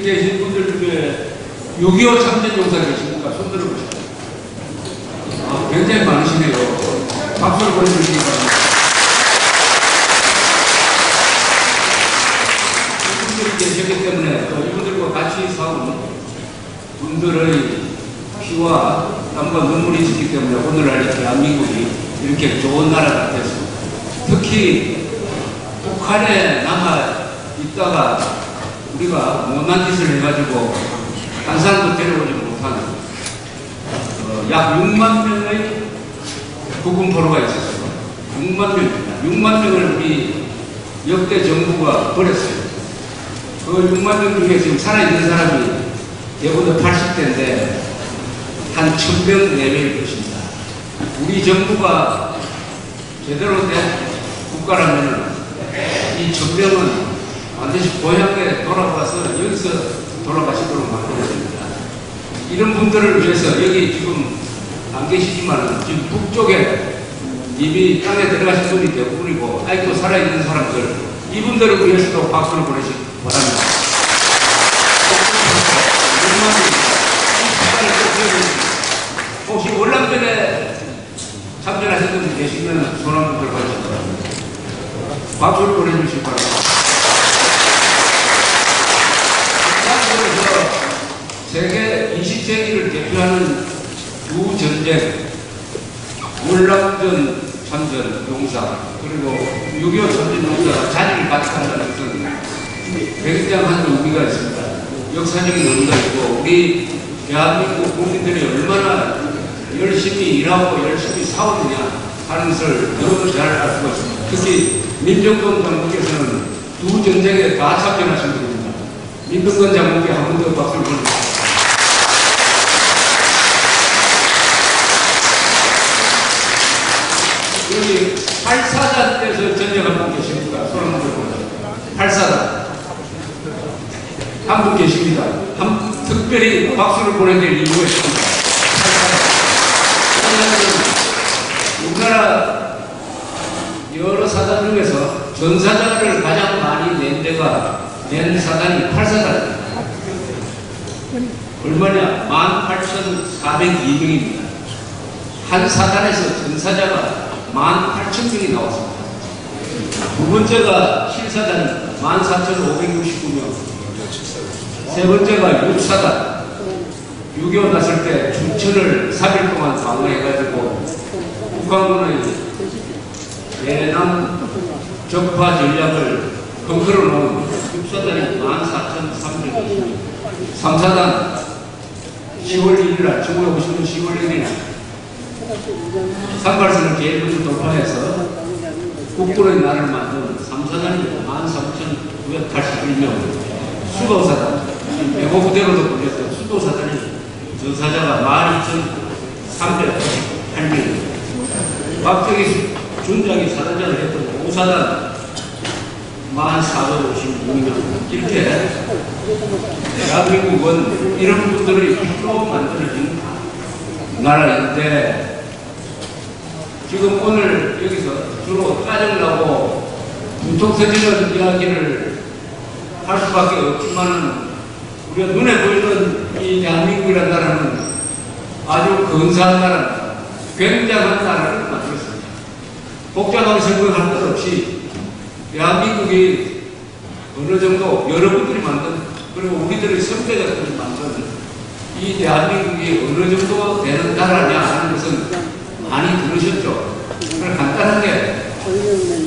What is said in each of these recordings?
여기 계신 분들 중에 6.25 참전용사 계십니까? 손 들어보세요. 아, 굉장히 많으시네요. 박수를 보내주시기 바랍니다. 이분들이 계셨기 때문에 이분들과 같이 싸운 분들의 피와 땀과 눈물이 있기 때문에 오늘날 대한민국이 이렇게 좋은 나라가 됐습니다. 특히 북한에 남아 있다가 우리가 못난 짓을 해가지고 한 사람도 데려오지 못하는 약 6만 명의 국군포로가 있었어요. 6만 명입니다. 6만 명을 우리 역대 정부가 버렸어요. 그 6만 명 중에 지금 살아있는 사람이 대부분 80대인데 한 1000명 내외일 것입니다. 우리 정부가 제대로 된 국가라면 이 1000명은 반드시 고향에 돌아가서 여기서 돌아가시도록 만들어야 됩니다. 이런 분들을 위해서 여기 지금 안 계시지만 지금 북쪽에 이미 땅에 들어가신 분이 대부분이고 아직도 살아있는 사람들 이분들을 위해서도 박수를 보내시기 바랍니다. 혹시 월남전에 참전하신 분들 계시면 손 한번 들어가시기 바랍니다. 박수를 보내주시기 바랍니다. 세계 20세기를 대표하는 두 전쟁, 월남전 참전 용사 그리고 6.25 참전 용사가 자리를 같이 한다는 것은 굉장한 의미가 있습니다. 역사적인 의미가 있고 우리 대한민국 국민들이 얼마나 열심히 일하고 열심히 싸우느냐 하는 것을 너무 잘 알 수가 있습니다. 특히 민병건 장군께서는 두 전쟁에 다 참전하신 분입니다. 민병건 장군께 한 번 더 박수를 보내주십시오. 여기 8사단 때서 전역한 분 계십니까? 손 한번 들어보세요. 8사단. 한 분 계십니다. 특별히 박수를 보내드릴 이유가 있습니다. 8사단. 우리나라 여러 사단 중에서 전사자를 가장 많이 낸 사단이 8사단입니다. 얼마냐? 18,402명입니다. 한 사단에서 전사자가 18,000명이 나왔습니다. 두 번째가 7사단 14,569명. 세 번째가 6사단. 6.25 났을 때 춘천을 3일 동안 방어해가지고 북한군의 대남 적파 전략을 건드려 놓은 6사단이 14,320명. 3사단 10월 1일, 1950년 10월 1일 상발선을 제일 먼저 돌파해서 국군의 날을 만든 3사단이 13,981명, 수도사단, 배고부대로도 불렸던 수도사단이 전사자가 12,388명, 박정희 준장이 사단장을 했던 5사단 14,456명. 이렇게 대한민국은 이런 분들이 필로 만들어진 나라인데 지금 오늘 여기서 주로 짜증나고 분통 터지는 이야기를 할 수밖에 없지만 우리가 눈에 보이는 이 대한민국이라는 나라는 아주 근사한 나라입니다. 굉장한 나라를 만들었습니다. 복잡하게 생각할 것 없이 대한민국이 어느 정도 여러분들이 만든 그리고 우리들의 선배들이 만든 이 대한민국이 어느 정도 되는 나라냐 하는 것은 많이 들으셨죠? 그걸 간단하게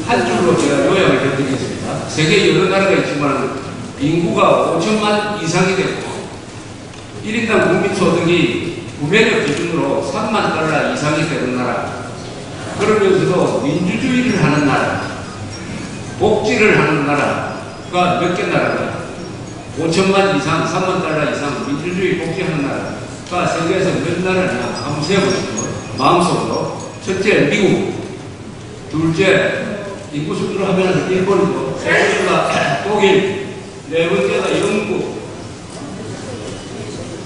한 줄로 제가 요약을 해드리겠습니다. 세계 여러 나라가 있지만 인구가 5천만 이상이 되고 1인당 국민소득이 구매력 기준으로 3만 달러 이상이 되는 나라, 그러면서도 민주주의를 하는 나라, 복지를 하는 나라가 몇 개 나라가 5천만 이상, 3만 달러 이상 민주주의 복지하는 나라가 세계에서 몇 나라냐 한번 세어보시고 마음속으로 첫째 미국, 둘째 인구 순으로 하면 일본이고, 세 번째가 독일, 네 번째가 영국,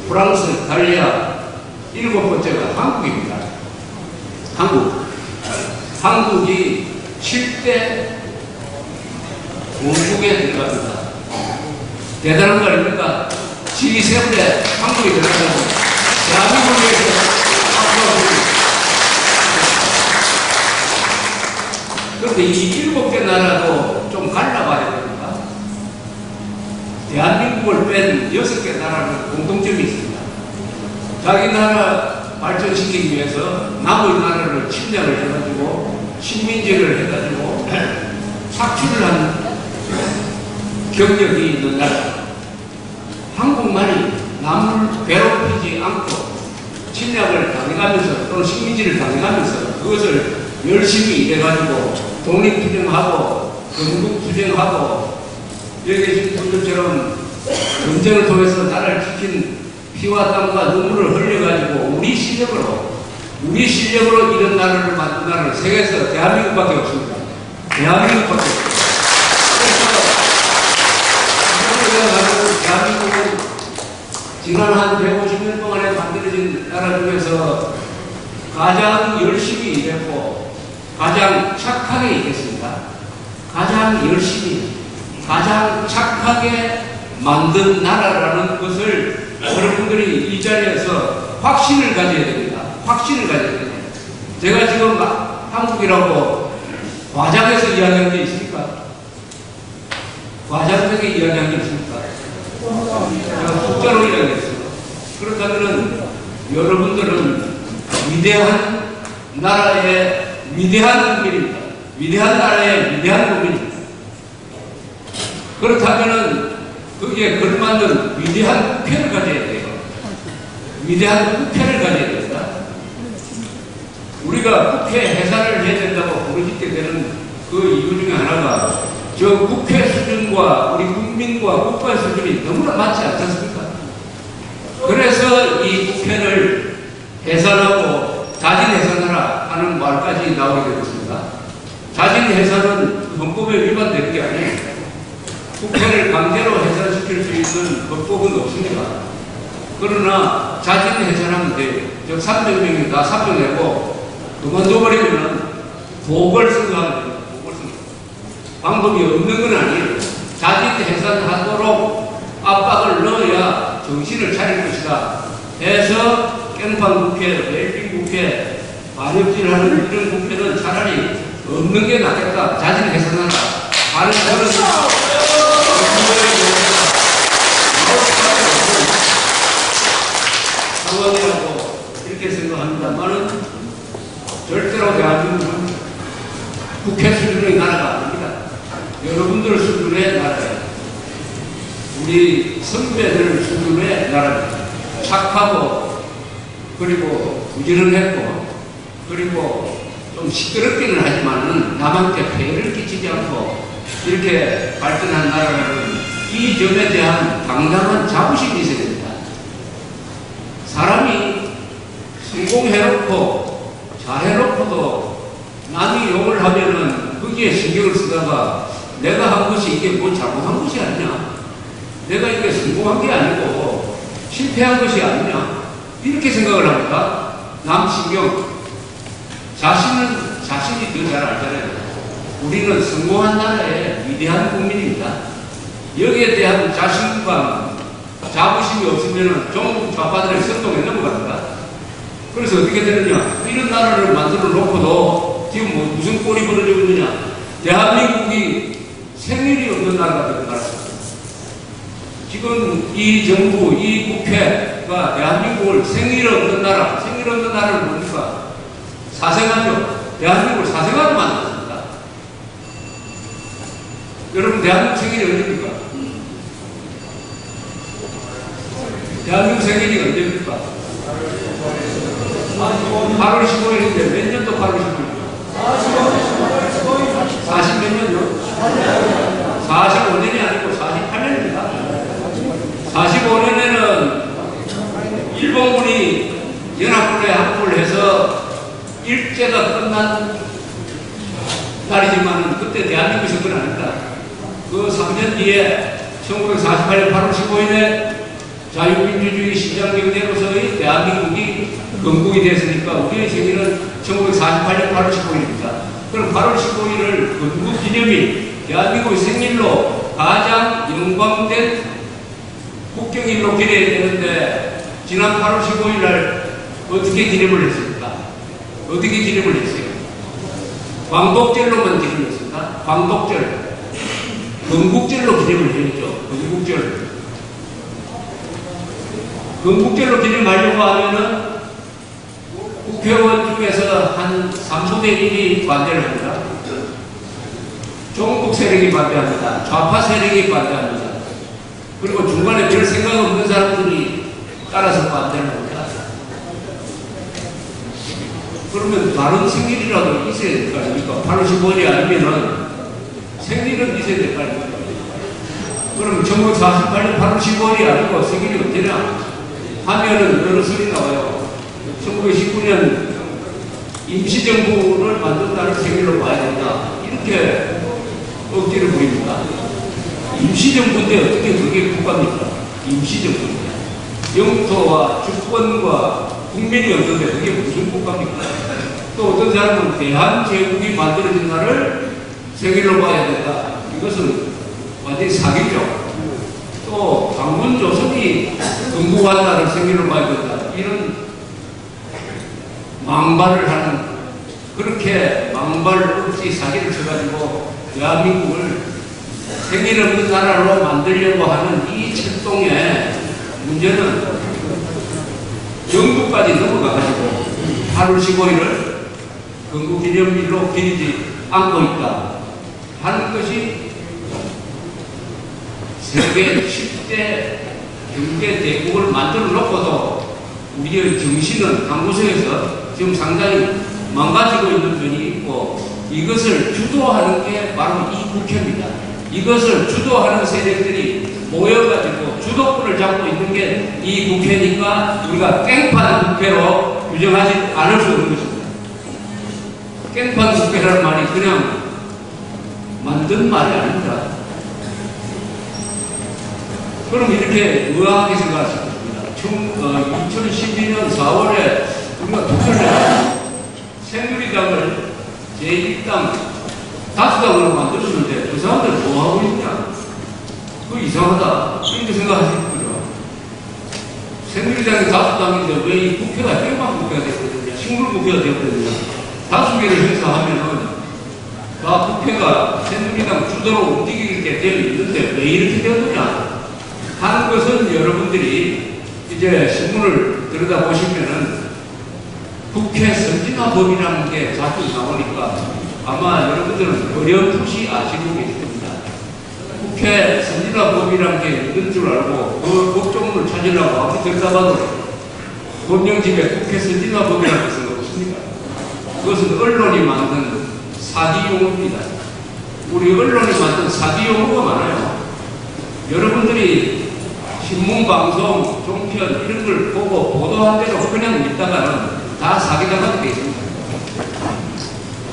프랑스, 이탈리아, 일곱 번째가 한국입니다. 한국이 7대 원국에 들어갑니다. 대단한 거 아닙니까? G7에 한국이 들어가고 대한민국을 위해서 그런데 이 7개 나라도 좀 갈라봐야 됩니다. 대한민국을 뺀 6개 나라는 공통점이 있습니다. 자기 나라 발전시키기 위해서 남의 나라를 침략을 해가지고 식민지를 해가지고 착취를 하는 경력이 있는 나라. 한국만이 남을 괴롭히지 않고 침략을 당해가면서 또는 식민지를 당해가면서 그것을 열심히 일해가지고 독립투쟁하고 건국투쟁하고 여기 계신 분들처럼 전쟁을 통해서 나라를 지킨 피와 땀과 눈물을 흘려가지고 우리 실력으로 이런 나라를 만든 나라는 세계에서 대한민국밖에 없습니다. 대한민국밖에 없습니다. 그래서 대한민국은 지난 한 150년 동안에 만들어진 나라 중에서 가장 열심히 일했고 가장 착하게 일했습니다. 가장 열심히 가장 착하게 만든 나라라는 것을 여러분들이 이 자리에서 확신을 가져야 됩니다. 확신을 가져야 됩니다. 제가 지금 한국이라고 과장해서 이야기하는 게 있습니까? 과장되게 이야기하는 게 있습니까? 제가 숫자로 이야기했어요. 그렇다면 여러분들은 위대한 나라의 위대한 국민입니다. 위대한 나라의 위대한 국민입니다. 그렇다면 거기에 걸맞는 위대한 국회를 가져야 돼요. 위대한 국회를 가져야 됩니다. 우리가 국회 해산을 해야 된다고 부르짖게 되는 그 이유 중에 하나가 저 국회 수준과 우리 국민과 국가 수준이 너무나 맞지 않지 않습니까? 그래서 이 국회를 해산하고 자진 해산하라 하는 말까지 나오게 되었습니다. 자진 해산은 헌법에 위반되는 게 아니에요. 국회를 강제로 해산시킬 수 있는 법법은 없습니다. 그러나 자진 해산하면 돼요. 즉 300명이 다 사표내고 그만둬버리면 보궐선거하면 됩니다. 보궐선거. 방법이 없는 건 아니에요. 자진 해산하도록 압박을 넣어야 정신을 차릴 것이다 해서 깽판 국회, 웰빙 국회, 반역질하는 이런 국회는 차라리 없는 게 낫겠다. 자진 해산하라 하는 그런 상황이라고 이렇게 생각합니다만은 절대로 대한민국은 국회 수준의 나라가 아닙니다. 여러분들 수준의 나라예요. 우리 선배들 수준의 나라입니다. 착하고 그리고 부지런했고 그리고 좀 시끄럽기는 하지만은 남한테 폐해를 끼치지 않고 이렇게 발전한 나라라는 이 점에 대한 당당한 자부심이 있어야 됩니다. 사람이 성공해놓고 잘해놓고도 남이 욕을 하면은 거기에 신경을 쓰다가 내가 한 것이 이게 뭐 잘못한 것이 아니냐, 내가 이게 성공한 게 아니고 실패한 것이 아니냐 이렇게 생각을 합니다. 남 신경, 자신이 더 잘 알잖아요. 우리는 성공한 나라의 위대한 국민입니다. 여기에 대한 자신감, 자부심이 없으면 종북 좌파들의 선동에 넘어갑니다. 그래서 어떻게 되느냐, 이런 나라를 만들어 놓고도 지금 뭐 무슨 꼴이 벌어지고 있느냐, 대한민국이 생일이 없는 나라가 되는 나라입니다. 지금 이 정부, 이 국회가 대한민국을 생일 없는 나라를 뭡니까? 사생하죠. 대한민국을 사생하게 만들었습니다. 여러분, 대한민국 생일이 언제입니까? 대한민국 생일이 언제입니까? 8월 15일인데 몇 년도 8월 15일입니까? 40 몇 년요? 45년이 아니고 48년입니다. 45년에는 일본군이 연합군에 합류를 해서 일제가 끝난 날이지만 그때 대한민국이 선거는 아닙니다. 그 3년 뒤에 1948년 8월 15일에 자유민주주의 시장경제로서의 대한민국이 건국이 됐으니까 우리의 생일은 1948년 8월 15일입니다. 그럼 8월 15일을 건국기념일, 대한민국의 생일로 가장 영광된 국경일로 기려야 되는데 지난 8월 15일 날 어떻게 기념을 했습니까? 어떻게 기념을 했어요? 광복절로만 기념을 했습니다. 광복절. 건국절로 기념을 해야죠. 건국절. 건국절로 기념하려고 하면은 국회의원 중에서 한 3분의 1이 반대를 합니다. 종북 세력이 반대합니다. 좌파 세력이 반대합니다. 그리고 중간에 별 생각 없는 사람들이 따라서 반대를 합니다. 그러면 다른 생일이라도 있어야 될 거 아닙니까? 8월 15일이 아니면은 생일은 있어야 될 거 아닙니까? 그럼 1948년 8월 15일이 아니고 생일이 어때냐? 하면은 여러 소리 나와요. 1919년 임시정부를 만든다는 생일로 봐야 된다. 이렇게 억지를 부립니다. 임시정부인데 어떻게 그게 국가입니까? 임시정부인데. 영토와 주권과 국민이 없는데 그게 무슨 국가입니까? 또 어떤 사람은 대한제국이 만들어진 날을 생일로 봐야 된다. 이것은 완전히 사기죠. 또 강원조선이 건국한 날을 생일로 봐야 된다. 이런 망발을 하는, 그렇게 망발 없이 사기를 쳐가지고 대한민국을 생일 없는 나라로 만들려고 하는 이 철동의 문제는 정부까지 넘어가가지고 8월 15일을 건국기념일로 기리지 않고 있다 하는 것이 세계 10대 경제 대국을 만들어 놓고도 우리의 정신은 한 구석에서 지금 상당히 망가지고 있는 면이 있고, 이것을 주도하는 게 바로 이 국회입니다. 이것을 주도하는 세력들이 모여가지고 주도권을 잡고 있는 게 이 국회니까 우리가 깽판 국회로 규정하지 않을 수 없는 것입니다. 깽판 국회라는 말이 그냥 만든 말이 아닙니다. 그럼 이렇게 의아하게 생각하실 겁니다. 2012년 4월에 우리가 투표를 해서 새누리당을 제1당 다수당으로 만들었는데 그 사람들 뭐하고 있냐? 그거 이상하다. 이렇게 생각하실 거죠. 새누리당이 다수당인데 왜 이 국회가 깽판 국회가 되거든요. 식물 국회가 되거든요. 다수결을 행사하면은 다 국회가 새누리당 주도로 움직이게 되어 있는데 왜 이렇게 되느냐 하는 것은 여러분들이 이제 신문을 들여다보시면은 국회 선진화법이라는 게 자주 나오니까 아마 여러분들은 어렴풋이 아시고 계실 겁니다. 국회 선진화법이라는 게 있는 줄 알고 그 법조문을 찾으려고 아무리 들여다봐도 법령집에 국회 선진화법이라는 것은 없습니다. 그것은 언론이 만든 사기용어입니다. 우리 언론이 만든 사기용어가 많아요. 여러분들이 신문, 방송, 종편 이런 걸 보고 보도한 대로 그냥 있다가는 다 사기당하게 되어 있습니다.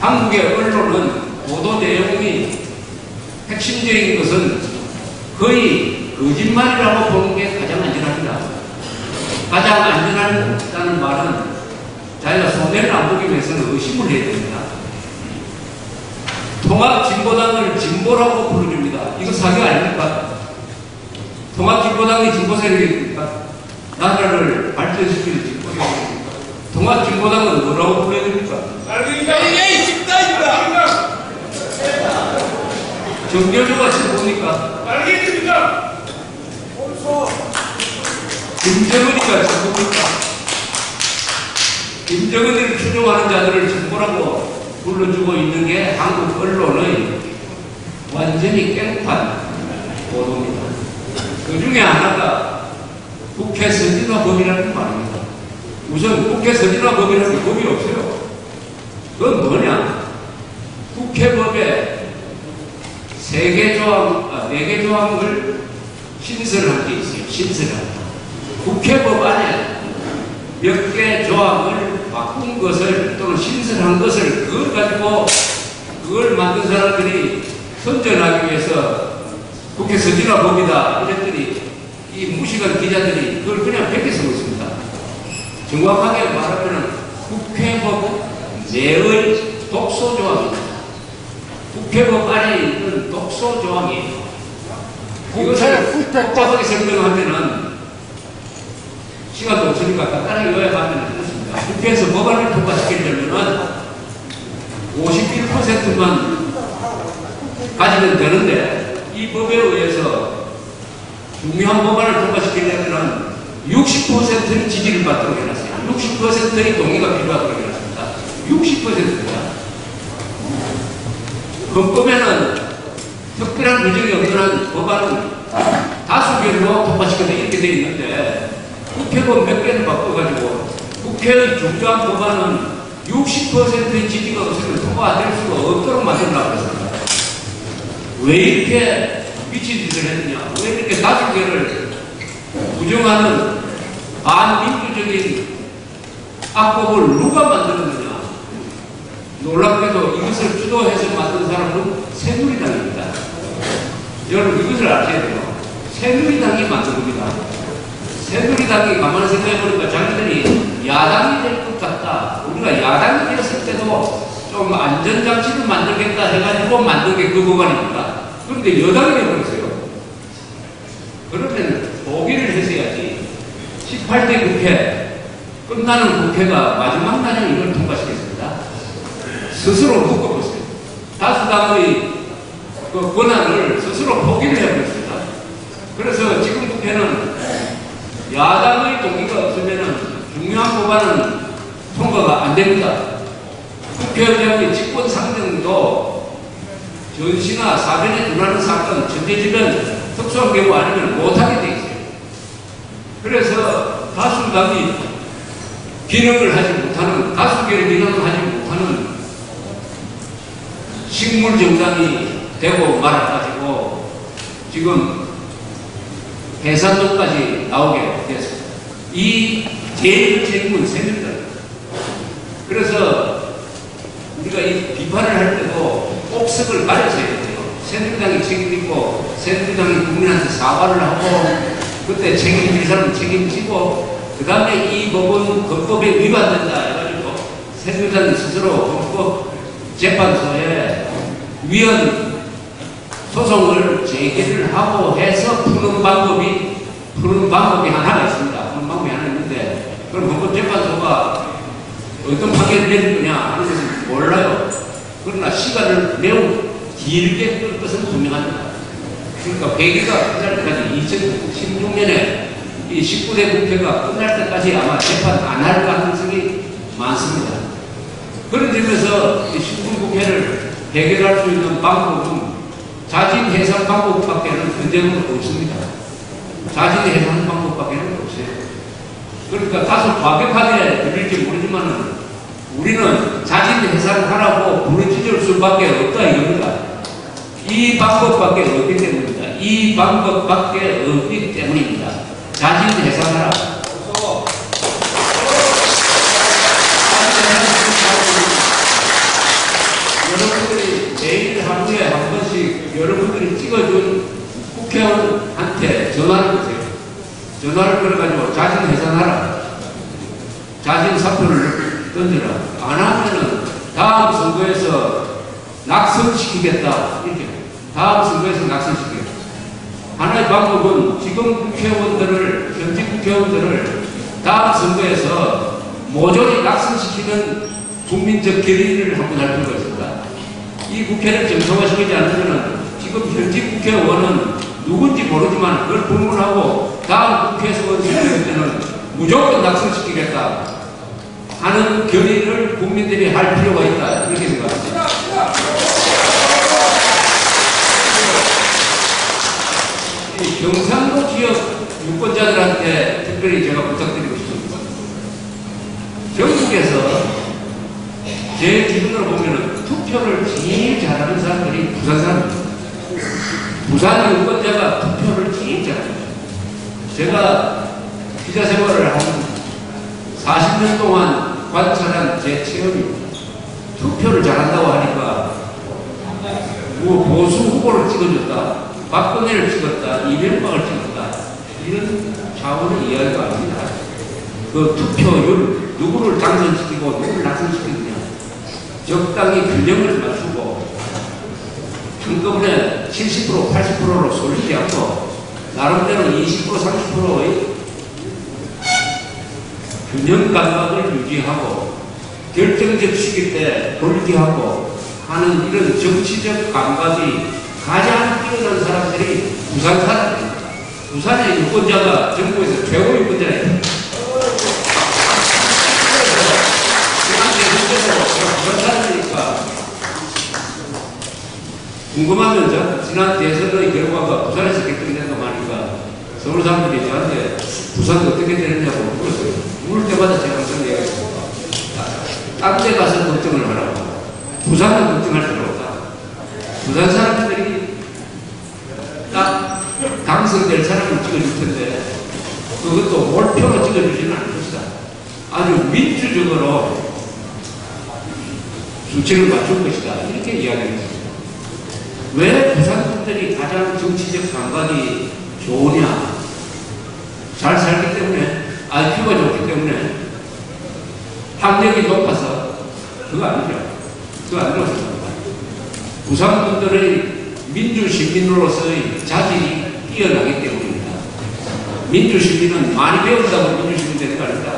한국의 언론은 보도 내용이 핵심적인 것은 거의 거짓말이라고 보는 게 가장 안전합니다. 가장 안전하다는 말은 자기가 손해를 안 보기 위해서는 의심을 해야 됩니다. 통합진보당을 진보라고 부르줍니다. 이거 사기 아닙니까? 통합진보당이 진보 세력입니까? 나라를 발전시킬 진보 세력입니까? 통합진보당은 뭐라고 불러야 됩니까? 이게 집단입니다. 정교조가 진보입니까? 알겠습니다. 김정은이가 진보입니까? 김정은을 추종하는 자들을 진보라고 불러주고 있는 게 한국 언론의 완전히 깽판 보도입니다. 그 중에 하나가 국회 선진화법이라는 말입니다. 우선 국회 선진화법이라는 게 법이 없어요. 그건 뭐냐? 국회법에 4개 조항을 신설한 게 있어요. 신설한. 국회법 안에 몇 개 조항을 바꾼 것을 또는 신설한 것을 그걸 가지고 그걸 만든 사람들이 선전하기 위해서 국회 선진화법이다 이랬더니 이 무식한 기자들이 그걸 그냥 뺏겨 쓰고 있습니다. 정확하게 말하면 국회법 내의 독소조항입니다. 국회법 안에 있는 독소조항이에요. 이것을 복잡하게 설명하면은 시간도 없으니까 간단하게 요약하면 그렇습니다. 국회에서 법안을 통과시키려면은 51%만 가지면 되는데 이 법에 의해서 중요한 법안을 통과시키려면 60%의 지지를 받도록 해놨어요. 60%의 동의가 필요하도록 해놨습니다. 60%입니다. 헌법에는 특별한 규정이 없는 한 법안은 다수결로 통과시켜서 이렇게 되어 있는데 국회법 몇 개를 바꿔가지고 국회의 중요한 법안은 60%의 지지가 없으면 통과될 수가 없도록 만들려고 했습니다. 왜 이렇게 미친 짓을 했느냐? 왜 이렇게 다수결을 부정하는 반민주적인 악법을 누가 만들었느냐? 놀랍게도 이것을 주도해서 만든 사람은 새누리당입니다. 여러분 이것을 아셔야 돼요. 새누리당이 만든 겁니다. 새누리당이 가만히 생각해보니까 자기들이 야당이 될 것 같다. 우리가 야당이 되었을 때도 좀 안전장치를 만들겠다 해가지고 만든 게 그 법안입니다. 그런데 여당이 되어버렸어요. 그러면 포기를 했어야지. 18대 국회 끝나는 국회가 마지막 날에 이걸 통과시켰습니다. 스스로 묶어버렸어요. 다수당의 그 권한을 스스로 포기를 해버렸습니다. 그래서 지금 국회는 야당의 동의가 없으면 중요한 법안은 통과가 안 됩니다. 국회의장의 직권 상정도 전시나 사변에 준하는 사건, 전제지변 특수한 경우 아니면 못하게 돼 있어요. 그래서 다수당이 기능을 하지 못하는, 다수결의 기능을 하지 못하는 식물 정당이 되고 말아가지고 지금 해산도까지 나오게 됐습니다. 이 제일 책임은 새누리당. 그래서 우리가 이 비판을 할 때도 꼭석을 가려서 해야 돼요. 새누리당이 책임있고 새누리당이 국민한테 사과를 하고 그때 책임질 사람은 책임지고 그 다음에 이 법은 헌법에 위반된다 해가지고 새누리당이 스스로 헌법재판소에 위헌 소송을 제기를 하고 해서 푸는 방법이 하나 있습니다. 푸는 방법이 하나 있는데 그럼 헌법재판소가 어떤 판결을 내릴 거냐 하는 것은 몰라요. 그러나 시간을 매우 길게 끌 것은 분명합니다. 그러니까 회기가 끝날 때까지 2016년에 이 19대 국회가 끝날 때까지 아마 재판 안 할 가능성이 많습니다. 그런 점에서 이 19대 국회를 해결할 수 있는 방법은 자진 해산 방법밖에는 현재는 없습니다. 자진 해산 방법밖에는 없어요. 그러니까 다소 과격하게 들릴지 모르지만 우리는 자진 해산을 하라고 부르짖을 수밖에 없다 이겁니다. 이 방법밖에 없기 때문입니다. 이 방법밖에 없기 때문입니다. 자진 해산하라. 여러분들이 매일 하루에 한 번씩 여러분들이 찍어준 국회의원한테 전화를 거세요. 전화를 걸어가지고 자진 해산하라. 자진 사표를 던져라. 안 하면은 다음 선거에서 낙선시키겠다. 이렇게. 다음 선거에서 낙선시키겠다. 하나의 방법은 지금 국회의원들을, 현직 국회의원들을 다음 선거에서 모조리 낙선시키는 국민적 결의를 한번 할 필요가 있습니다. 이 국회를 정상화시키지 않으면 지금 현직 국회의원은 누군지 모르지만 그걸 불문하고 다음 국회에서 원수될 때는 무조건 낙선시키겠다 하는 결의를 국민들이 할 필요가 있다. 이렇게 생각합니다. 이 경상도 지역 유권자들한테 특별히 제가 부탁드리고 싶습니다. 전국에서 제 기준으로 보면은 투표를 제일 잘하는 사람들이 부산 사람입니다. 부산 유권자가 투표를 제일 잘합니다. 제가 기자 생활을 한 40년 동안 관찰한 제 체험입니다. 투표를 잘한다고 하니까 뭐 보수 후보를 찍어줬다, 박근혜를 찍었다, 이명박을 찍었다 이런 차원의 이야기가 아닙니다. 그 투표율, 누구를 당선시키고 누구를 낙선시키느냐 적당히 균형을 맞추고 한꺼번에 70%, 80%로 쏠리지 않고 나름대로 20%, 30%의 균형 감각을 유지하고 결정적 시기 때 돌리게 하고 하는 이런 정치적 감각이 가장 뛰어난 사람들이 부산 사람입니다. 부산의 유권자가 정부에서 최고 유권자예요. 부산 사람이니까 궁금하면 지난 대선의 결과가 부산에서 결정된다고 하니까 서울 사람들이 저한테 부산 어떻게 되느냐고 물었어요. 물을 때마다 제가 항상 얘기했습니다. 딴 데 가서 걱정을 하라고. 부산은 걱정할 필요 없다. 부산 사람들이 딱 당선될 사람을 찍어줄 텐데 그것도 몰표로 찍어주지는 않을 것이다. 아주 민주적으로 수치를 맞출 것이다. 이렇게 이야기했습니다. 왜 부산 분들이 가장 정치적 감각이 좋으냐? 잘 살기 때문에, IQ가 좋기 때문에, 학력이 높아서 그거 아니죠. 그거 아니라고 생각합니다. 부산 분들의 민주시민으로서의 자질이 뛰어나기 때문입니다. 민주시민은 많이 배운다고 민주시민 되는 거 아닙니다.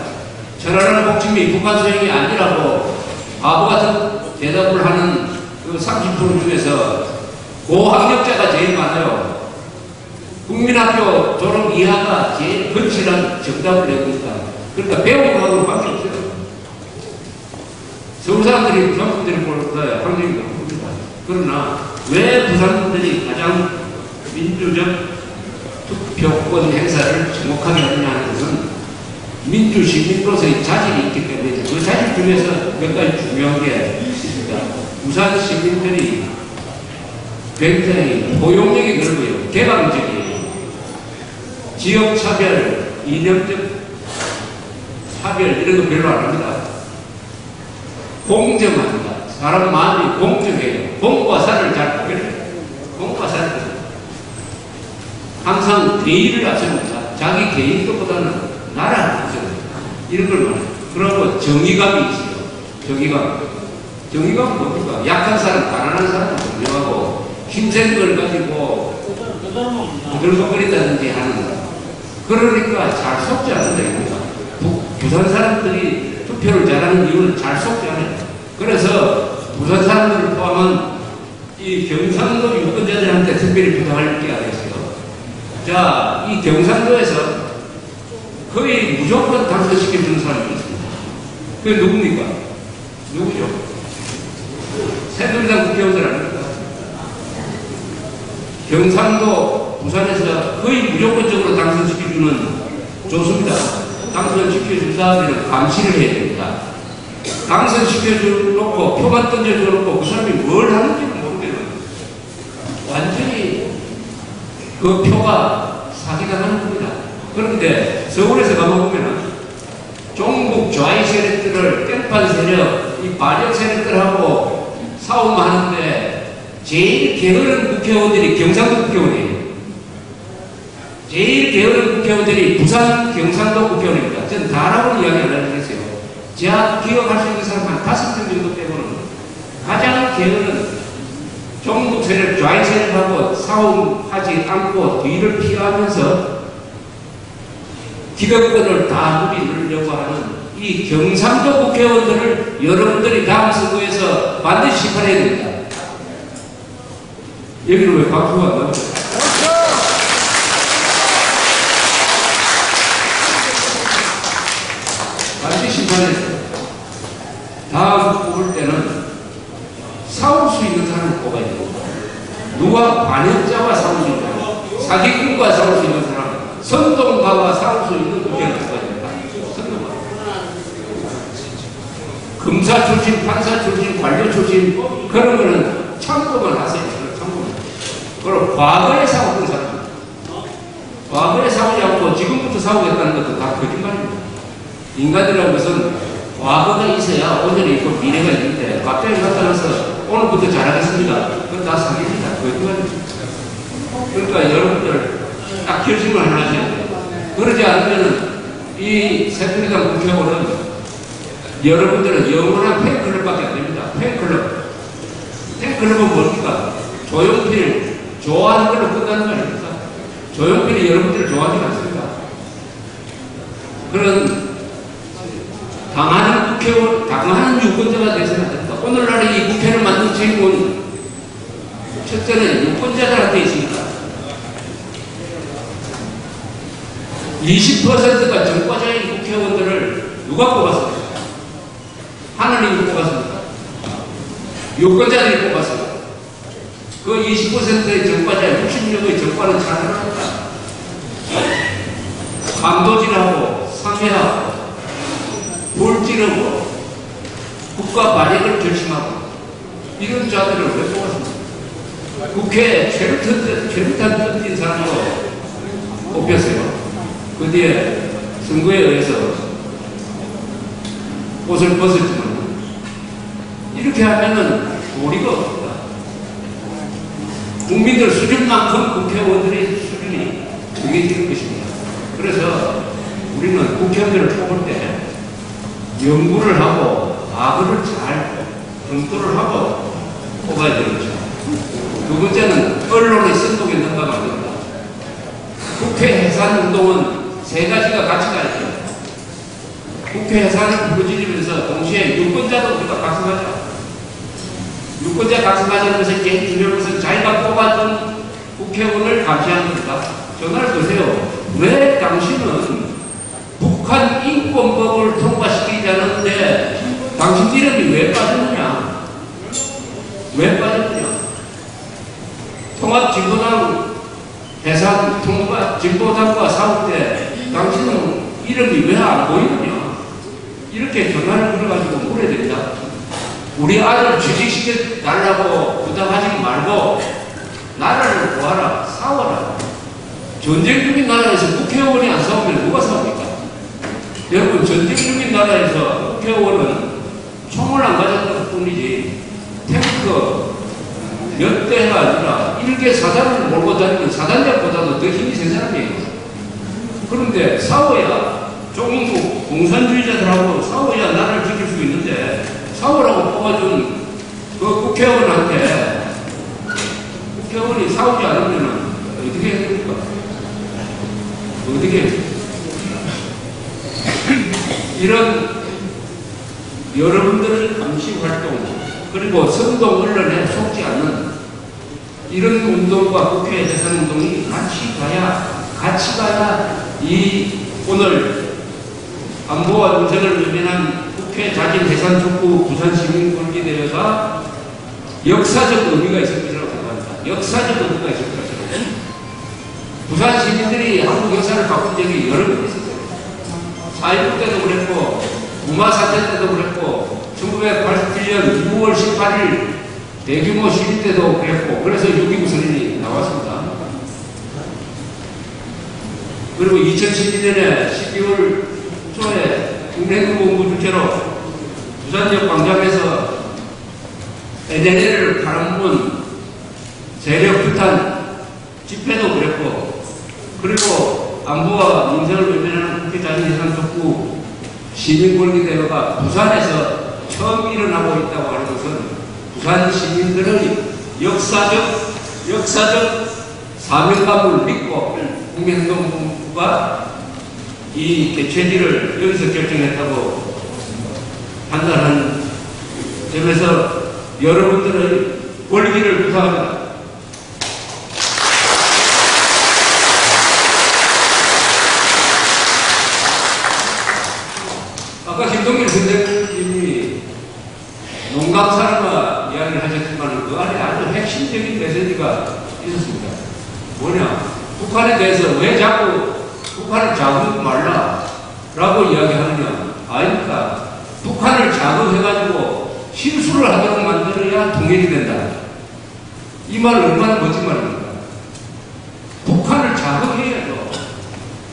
천하람 복침이 북한 소행이 아니라고 바보 같은 대답을 하는 그 30% 중에서 고학력자가 제일 많아요. 국민학교 졸업 이하가 제일 건실한 정답을 내고 있다. 그러니까 배우는 거하고는 관계없어요. 서울 사람들이 부산 분들이 볼까요? 확률이 높습니다. 그러나 왜 부산 분들이 가장 민주적 투표권 행사를 정확하게 하느냐 하는 것은 민주시민으로서의 자질이 있기 때문에 그 자질 중에서 몇 가지 중요한 게 있습니다. 부산 시민들이 굉장히 포용력이 넓어요. 개방적이에요. 지역차별, 이념적 차별 이런 거 별로 안 합니다. 공정합니다. 사람 마음이 공정해요. 공과 사를 잘 구별해요. 공과 사를 항상 개인을 앞세웁니다. 자기 개인 것보다는 나라를 앞세웁니다. 이런 걸 말해요. 그리고 정의감이 있어요. 정의감. 정의감은 뭡니까? 약한 사람, 가난한 사람을 존경하고 힘센 걸 가지고 부들거린다든지 하는 거. 그러니까 잘 속지 않는다 이겁니다. 부산 사람들이 투표를 잘하는 이유는 잘 속지 않아요. 그래서 부산 사람들을 포함한 이 경상도 유권자들한테 특별히 부탁할 게 아니었어요. 자, 이 경상도에서 거의 무조건 당선시켜주는 사람이 있습니다. 그게 누굽니까? 누구죠? 새누리당 국회의원들 아닙니까? 경상도, 부산에서 거의 무조건적으로 당선시켜주는 좋습니다. 당선시켜준 사람들은 감시를 해야 됩니다. 당선시켜주놓고 표만 던져줘놓고 그 사람이 뭘 하는지는 모르겠는 완전히 그 표가 사기당하는 겁니다. 그런데 서울에서 가보면 종북 좌익 세력들을 깽판 세력, 이 반역 세력들하고 싸움하는데 제일 게으른 국회의원들이 경상도 국회의원이에요. 제일 게으른 국회의원들이 부산 경상도 국회의원입니다. 저는 다라고 이야기 안 하겠어요. 제가 기억할 수 있는 사람 한 5명 정도 빼고는 가장 게으른 종북 세력, 좌익 세력하고 싸움하지 않고 뒤를 피하면서 기득권을 다 누리려고 하는 이 경상도 국회의원들을 여러분들이 다음 선거에서 반드시 심판해야 됩니다. 여기는 왜 박수가 안 나오죠? 반드시 심판해야 됩니다. 다음 뽑을 때는 싸울 수 있는 사람을 뽑아야 됩니다. 누가 반역자와 싸울 수 있는 사람, 사기꾼과 싸울 수 있는 사람, 선동가와 싸울 수 있는 국회를 뽑아야 됩니다. 선동가. 검사 출신, 판사 출신, 관료 출신, 그런 거는 참고만 하세요. 참고만. 그리고 과거에 싸웠던 사람, 과거에 싸우지 않고 지금부터 싸우겠다는 것도 다 거짓말입니다. 인간이라는 것은 과거가 있어야 오늘이 있고 미래가 있는데 갑자기 나타나서 오늘부터 잘하겠습니다. 그건 다 사기입니다. 거짓말입니다. 그러니까 여러분들 딱 결심을 하나 하셔야 돼요. 그러지 않으면 이 새누리당 국회의원은 여러분들은 영원한 팬클럽밖에 안 됩니다. 팬클럽. 팬클럽은 뭡니까? 조용필 좋아하는 걸로 끝나는 거 아닙니까? 조용필이 여러분들을 좋아하지 않습니다. 그런 당하는 국회의원, 당하는 유권자가 되서는 안 된다. 오늘날 이 국회를 만든 책임은 첫째는 유권자들한테 있습니다. 20%가 정과자인 국회의원들을 누가 뽑았습니까? 하느님이 뽑았습니까? 유권자들이 뽑았습니다. 그 20%의 정과자, 66의 정과는 잘합니다. 강도질하고 상해하고 돌지르고 국가 발익을 결심하고 이런 자들을 왜 뽑았습니까? 국회에 최루탄 던진 사람으로 뽑혔어요. 그 뒤에 선거에 의해서 옷을 벗었지만 이렇게 하면은 도리가 없습니다. 국민들 수준만큼 국회의원들의 수준이 정해지는 것입니다. 그래서 우리는 국회의원들을 뽑을 때 연구를 하고 악을 잘 검토를 하고 뽑아야 되겠죠. 두 번째는 언론의 선동에 넘어가면 안 됩니다. 국회 해산 운동은 세 가지가 같이 가야죠. 국회 해산을 부르짖으면서 동시에 유권자도 우리가 각성하자. 유권자 각성하자는 것은 제일 중요한 것은 자기가 뽑았던 국회의원을 감시하는 겁니다. 전화를 거세요. 왜 당신은 북한 인권법을 통과시키자는데 당신 이름이 왜 빠졌느냐? 왜 빠졌느냐? 통합진보당 해산 진보당과 싸울 때 당신은 이름이 왜 안 보이느냐? 이렇게 전화를 걸어가지고 물어야 됩니다. 우리 아들 취직시켜 달라고 부탁하지 말고 나라를 구하라, 싸워라. 전쟁 중인 나라에서 국회의원이 안 싸우면 누가 싸웁니까? 여러분, 전쟁 중인 나라에서 국회의원은 총을 안 가졌다는 뿐이지 탱크 몇 대가 아니라 일개 사단을 몰고 다니는 사단장보다도 더 힘이 센 사람이에요. 그런데 싸워야 조국 공산주의자들하고 싸워야 나라를 지킬 수 있는데 싸우라고 뽑아준 그 국회의원한테 국회의원이 싸우지 않으면 어떻게 해야 됩니까? 어떻게 해야 됩니까? 이런 여러분들의 감시 활동 그리고 선동 언론에 속지 않는 이런 운동과 국회 해산 운동이 같이 가야 이 오늘 안보와 문제를 외면한 국회 자진 해산 촉구 부산 시민권기대회가 역사적 의미가 있을 것이라고 생각합니다. 역사적 의미가 있을 것이라고. 부산 시민들이 한국 역사를 바꾼 적이 여러 번 있었어요. 4.19 때도 그랬고 부마 사태 때도 그랬고 1987년 6월 18일 대규모 시위 때도 그랬고 그래서 6.29 선언이 나왔습니다. 그리고 2012년에 12월 초에 국내행정본부 주최로 부산역 광장에서 NLL을 바라본 세력 규탄 집회도 그랬고 그리고 안보와 민생을 외면하는 국회 자진 해산 촉구 시민권기대회가 부산에서 처음 일어나고 있다고 하는 것은 부산 시민들의 역사적 사명감을 믿고 국민행동본부가 이 개최지를 여기서 결정했다고 판단하는 점에서 여러분들의 권리를 부탁합니다. 아까 김동길 선생님이 농담사람과 이야기를 하셨지만 그 안에 아주 핵심적인 메시지가 있었습니다. 뭐냐? 북한에 대해서 왜 자꾸 북한을 자극하지 말라라고 이야기하느냐? 아닙니까? 북한을 자극해가지고 실수를 하도록 만들어야 통일이 된다. 이 말 얼마나 멋진 말입니까? 북한을 자극해야죠.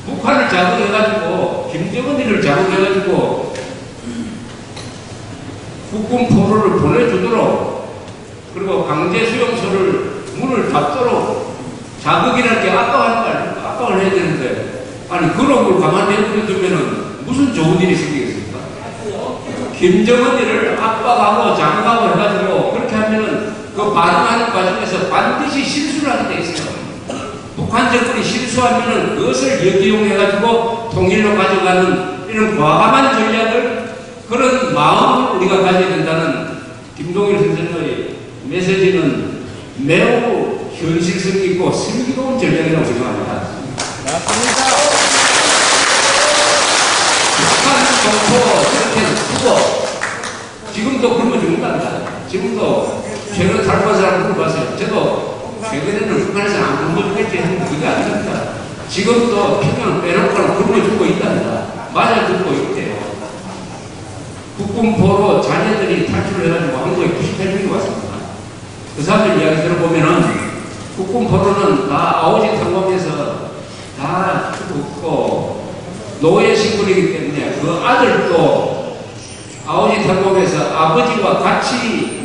북한을 자극해가지고 김정은이를 자극해가지고 국군 포로를 보내주도록 그리고 강제 수용소를 문을 닫도록 자극이라는 게 압박하는 거 아닙니까? 압박을 해야 되는데 아니 그런 걸 가만히 내버려두면 무슨 좋은 일이 생기겠습니까? 김정은이를 압박하고 자극하고 해가지고 그렇게 하면은 그 그 발언하는 과정에서 반드시 실수를 하게 돼 있어요. 북한 정권이 실수하면은 그것을 역이용해가지고 통일로 가져가는 이런 과감한 전략을, 그런 마음을 우리가 가져야 된다는 김동일 선생의 메시지는 매우 현실성 있고 슬기로운 전략이라고 생각합니다. 맞습니다. 북한 정포 이렇게 두고 지금도 굶어 죽는답니다. 지금도 최근 살포한 사람 물어봤어요. 저도 최근에는 북한에서 안 굶어 죽겠지 했는데 그게 아닙니다. 지금도 평양 빼놓고는 굶어 죽고 있답니다. 맞아 죽고 있대요. 국군포로 자녀들이 탈출을 해가지고 한국에 98명이 왔습니다. 그 사람들 이야기 들어보면은 국군포로는 다 아오지 탄광에서 다 죽었고 노예 신분이기 때문에 그 아들도 아오지 탄광에서 아버지와 같이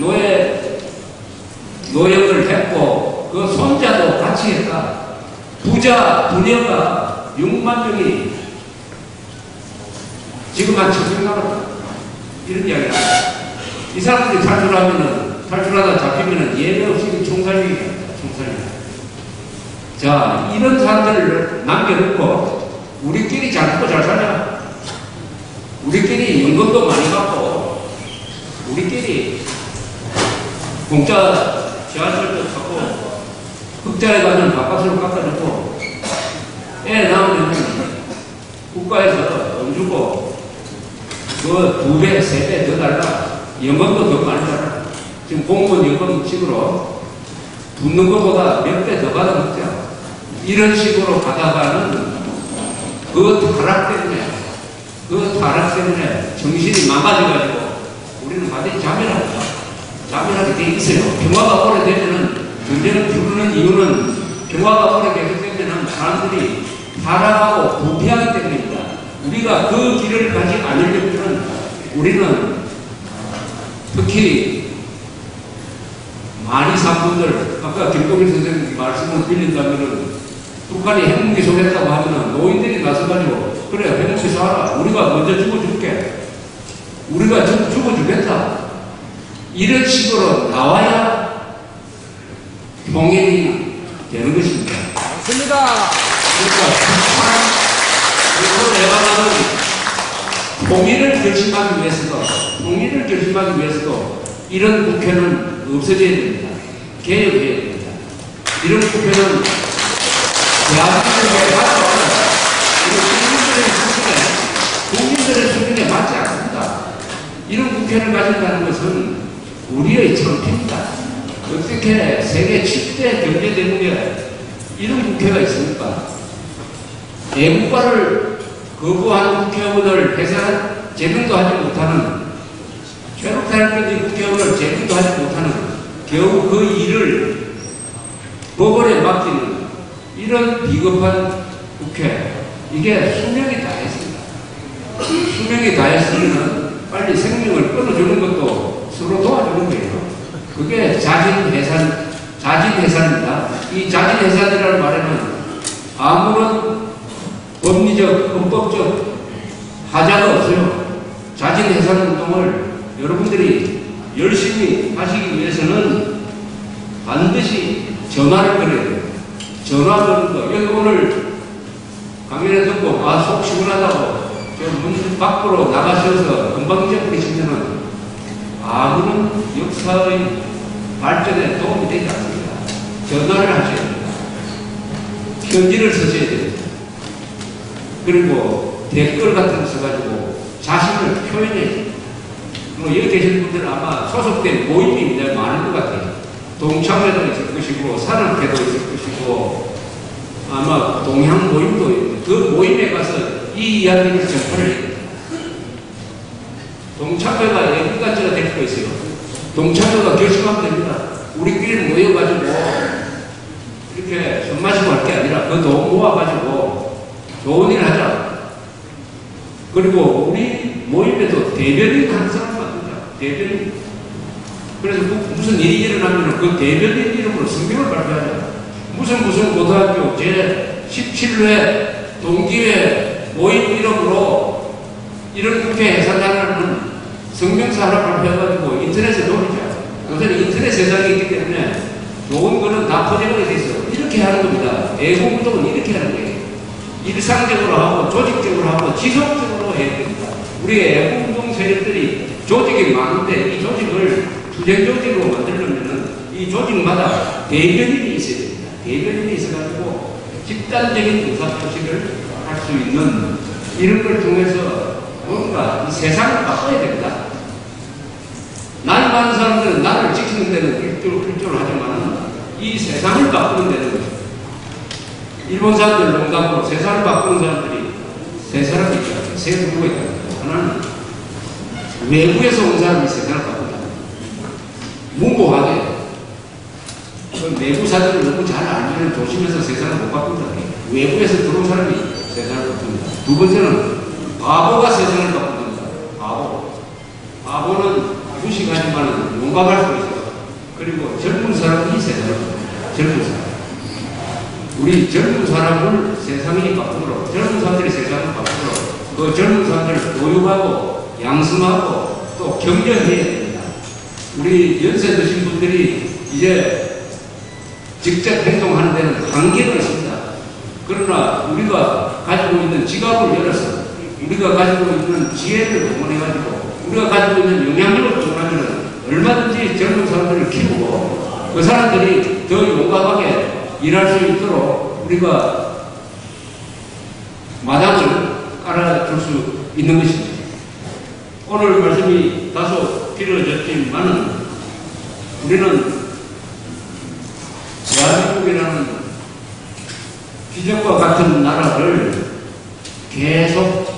노역을 했고 그 손자도 같이 했다. 부자 부녀가 6만 명이 지금 한 1000명 남았다. 이런 이야기를 합니다. 이 사람들이 탈출하다 잡히면은 예외 없이 총살입니다. 총살입니다. 자, 이런 사람들을 남겨놓고 우리끼리 잘 먹고 잘 살자. 우리끼리 연금도 많이 받고 우리끼리 공짜 지하철도 타고 흑자에 가면 밥값으로 깎아주고 애 낳으면 국가에서 돈 주고 그 2배, 3배 더 달라. 연금도 더 많이 달라. 지금 공무원 연금식으로 붙는 것보다 몇 배 더 받아먹자. 이런 식으로 가다가는 그 타락 때문에 정신이 망가져가지고 우리는 반드시 자멸하게 돼 있어요. 평화가 오래되면은, 전쟁을 부르는 이유는 평화가 오래 계속되면은 사람들이 타락하고 부패하기 때문입니다. 우리가 그 길을 가지 않으려면 우리는 특히 많이 산 분들, 아까 김동일 선생님 말씀을 빌린다면은 북한이 핵무기 쏘겠다고 하면은 노인들이 나서가지고 그래 핵무기 쏴라. 우리가 먼저 죽어줄게. 우리가 죽어주겠다. 이런 식으로 나와야 통일이 되는 것입니다. 맞습니다. 그러니까 북한 통일을 결심하기 위해서도 이런 국회는 없어져야 됩니다. 개혁해야 됩니다. 이런 국회는 대한민국의 국민들의 수준에 맞지 않습니다. 이런 국회를 가진다는 것은 우리의 창피입니다. 어떻게 세계 7대 경제대국에 이런 국회가 있습니까? 애국가를 거부하는 국회의원을 해산 제명도 하지 못하는, 최루탄까지 국회의원을 제명도 하지 못하는, 겨우 그 일을 법원에 맡기는 이런 비겁한 국회, 이게 수명이 다했습니다. 수명이 다했으면 빨리 생명을 끊어주는 것도 서로 도와주는 거예요. 그게 자진해산입니다. 이 자진해산이라는 말에는 아무런 법리적, 헌법적 하자가 없어요. 자진해산 운동을 여러분들이 열심히 하시기 위해서는 반드시 전화를 걸어야 돼요. 전화 거는 거. 여기 오늘 강연에 듣고 속 시원하다고 문 밖으로 나가셔서 건방져 버리시면은 아무런 역사의 발전에 도움이 되지 않습니다. 전화를 하셔야 됩니다. 편지를 쓰셔야 됩니다. 그리고 댓글 같은 거 써가지고 자신을 표현해야 됩니다. 여기 계신 분들은 아마 소속된 모임이 많은 것 같아요. 동창회도 있을 것이고 산업회도 있을 것이고 아마 동향 모임도 있고 그 모임에 가서 이 이야기를 전파를 해야 됩니다. 동창회가 애국단체가 될 거 있어요. 동창회가 결심하면 됩니다. 우리끼리 모여가지고 이렇게 술 마시고 할 게 아니라 그 돈 모아가지고 좋은 일 하자. 그리고 우리 모임에도 대변인 하는 사람 만들자. 대변인. 그래서 무슨 일이 일어나면 그 대변인 이름으로 성명을 발표하자. 무슨 고등학교 제17회 동기회 모임 이름으로 이런 국회 해산하는 성명서 하나 발표해가지고 인터넷에 올리자. 요새는 인터넷 세상이 있기 때문에 좋은 거는 다 포장이 돼 있어. 이렇게 하는 겁니다. 애국운동은 이렇게 하는 거예요. 일상적으로 하고 조직적으로 하고 지속적으로 해야 됩니다. 우리 애국운동 세력들이 조직이 많은데 이 조직을 투쟁 조직으로 만들려면 이 조직마다 대변인이 있어야 됩니다. 대변인이 있어가지고 집단적인 의사표시를 할 수 있는 이런 걸 통해서 뭔가 이 세상을 바꿔야 됩니다. 나이 많은 사람들은 나를 지키는 데는 일조를 하지만 이 세상을 바꾸는 데는 일본 사람들 농담으로 세상을 바꾸는 사람들이 세 사람이 있잖아요. 세 부류가 있다. 하나는 외부에서 온 사람이 세상을 바꾼다. 무고하게 그 내부사들을 너무 잘 알면 조심해서 세상을 못 바꾼다. 외부에서 들어온 사람이 세상을 바꾼다. 두 번째는 바보가 세상을 바꾼다. 바보는 무식하지만 용감할 수 있어요. 그리고 젊은 사람이 세상을 바꾼다. 젊은 사람. 우리 젊은 사람을 세상이 바꾸도록, 젊은 사람들이 세상을 바꾸도록 그 젊은 사람들을 교육하고 양성하고 또 격려해야 됩니다. 우리 연세 드신 분들이 이제 직접 행동하는 데는 한계가 있습니다. 그러나 우리가 가지고 있는 지갑을 열어서 우리가 가지고 있는 지혜를 동원해가지고 우리가 가지고 있는 영향력을 동원하면 얼마든지 젊은 사람들을 키우고 그 사람들이 더 용감하게 일할 수 있도록 우리가 마당을 깔아줄 수 있는 것입니다. 오늘 말씀이 다소 길어졌지만은 우리는 대한민국이라는 기적과 같은 나라를 계속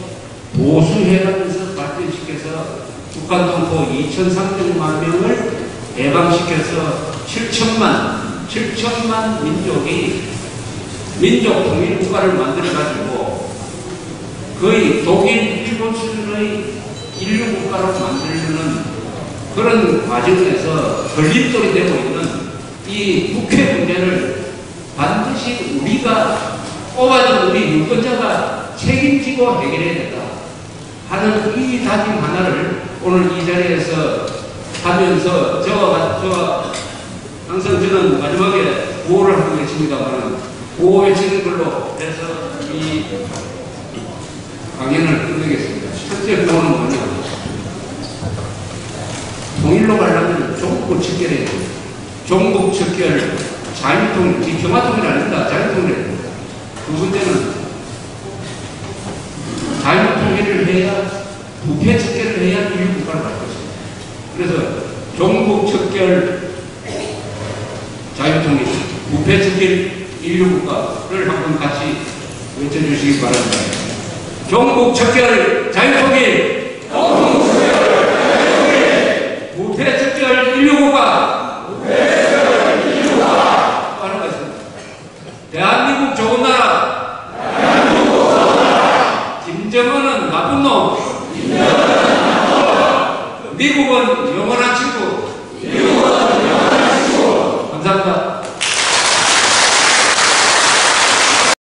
보수해가면서 발전시켜서 북한 동포 2,300만 명을 해방시켜서 7천만 민족이 민족 통일 국가를 만들어가지고 거의 독일, 일본 수준의 인류 국가로 만들려는 그런 과정에서 걸림돌이 되고 있는 이 국회 문제를 반드시 우리가 뽑아준 우리 유권자가 책임지고 해결해야 된다 하는 이 다짐 하나를 오늘 이 자리에서 하면서 저와 항상 저는 마지막에 구호를 하고 계십니다만 구호 외치는 걸로 해서 이 강연을 끝내겠습니다. 첫째 구호는 뭐냐? 통일로 가려면 종북 척결해야 됩니다. 종북 척결, 자유통일, 이 평화통일 아닙니다. 자유통일. 두 번째는 자유통일을 해야, 부패 척결을 해야 인류국가를 갈 것입니다. 그래서 종북 척결, 자유통일, 부패 척결, 인류국가를 한번 같이 외쳐주시기 바랍니다. 종북 척결, 자유통일, 부패 척결, 인류국가. 대한민국 좋은 나라. 김정은은 나쁜 놈. 미국은 영원한 친구. 감사합니다.